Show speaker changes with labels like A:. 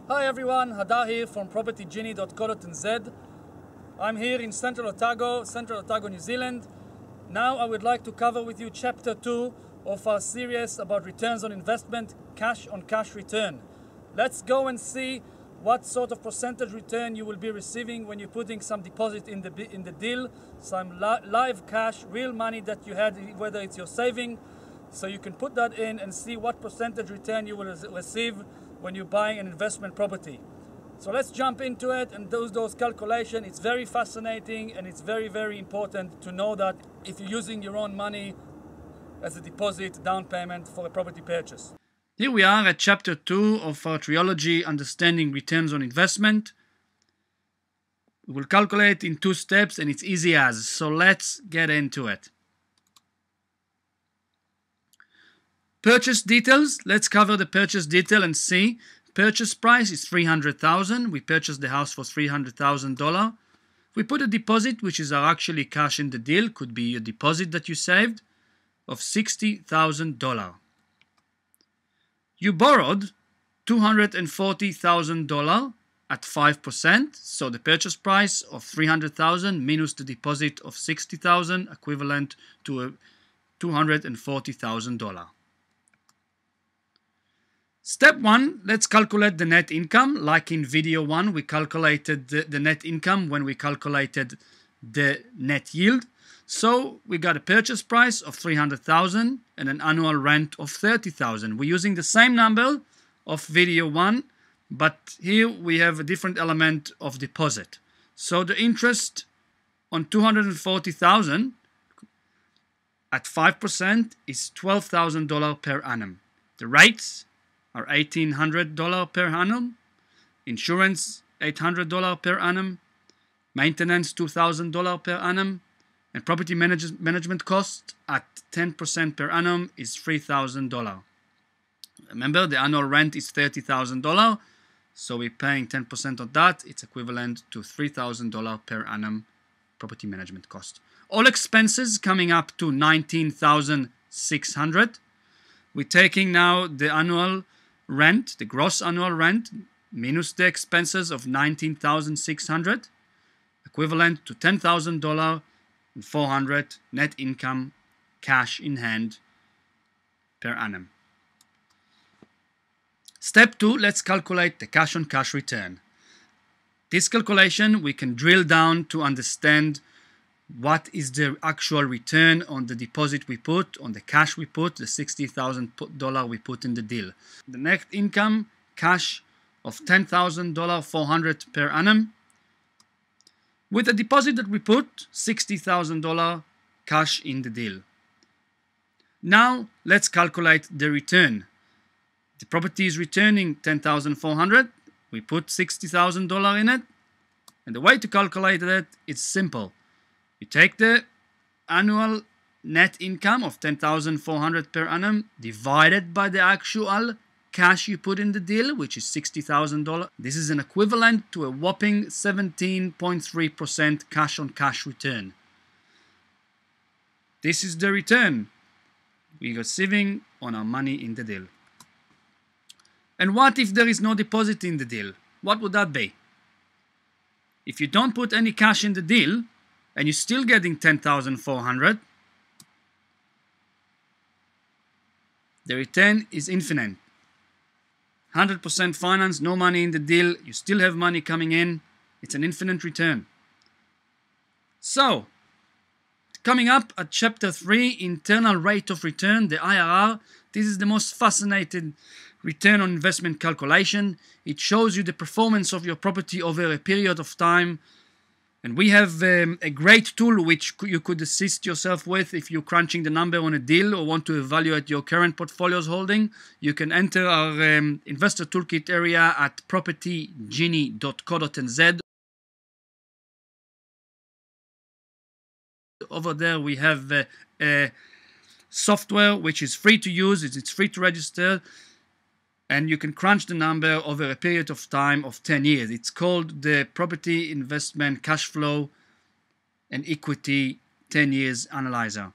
A: Hi everyone, Hadar here from propertygenie.co.nz. I'm here in Central Otago, New Zealand. Now I would like to cover with you chapter 2 of our series about returns on investment, cash on cash return. Let's go and see what sort of percentage return you will be receiving when you're putting some deposit in the deal, some live cash, real money that you had, whether it's your saving. So you can put that in and see what percentage return you will receive when you're buying an investment property. So let's jump into it and do those calculations. It's very fascinating and it's very, very important to know that if you're using your own money as a deposit down payment for a property purchase. Here we are at chapter 2 of our trilogy, Understanding Returns on Investment. We will calculate in 2 steps and it's easy as, so let's get into it. Purchase details. Let's cover the purchase detail and see. Purchase price is $300,000. We purchased the house for $300,000. We put a deposit, which is our actually cash in the deal, could be a deposit that you saved, of $60,000. You borrowed $240,000 at 5%, so the purchase price of $300,000 minus the deposit of $60,000, equivalent to $240,000. Step 1, let's calculate the net income. Like in video 1, we calculated the net income when we calculated the net yield. So we got a purchase price of $300,000 and an annual rent of $30,000. We're using the same number of video 1, but here we have a different element of deposit. So the interest on $240,000 at 5% is $12,000 per annum. The rates are $1,800 per annum, insurance $800 per annum, maintenance $2,000 per annum, and property management cost at 10% per annum is $3,000. Remember, the annual rent is $30,000, so we're paying 10% of that. It's equivalent to $3,000 per annum property management cost. All expenses coming up to $19,600. We're taking now the annual rent, the gross annual rent, minus the expenses of $19,600, equivalent to $10,400 net income, cash in hand per annum. Step 2, let's calculate the cash on cash return. This calculation we can drill down to understand what is the actual return on the deposit we put, on the cash we put, the $60,000 we put in the deal. The net income, cash of $10,400 per annum. With the deposit that we put, $60,000 cash in the deal. Now let's calculate the return. The property is returning $10,400. We put $60,000 in it. And the way to calculate it, it's simple. You take the annual net income of $10,400 per annum divided by the actual cash you put in the deal, which is $60,000. This is an equivalent to a whopping 17.3% cash on cash return. This is the return we're receiving on our money in the deal. And what if there is no deposit in the deal? What would that be? If you don't put any cash in the deal, and you're still getting $10,400, the return is infinite. 100% finance, no money in the deal, you still have money coming in. It's an infinite return. So, coming up at chapter 3, internal rate of return, the IRR. This is the most fascinating return on investment calculation. It shows you the performance of your property over a period of time. And we have a great tool which you could assist yourself with if you're crunching the number on a deal or want to evaluate your current portfolio's holding. You can enter our investor toolkit area at propertygenie.co.nz. Over there we have a software which is free to use, it's free to register. And you can crunch the number over a period of time of 10 years. It's called the Property Investment Cash Flow and Equity 10 Years Analyzer.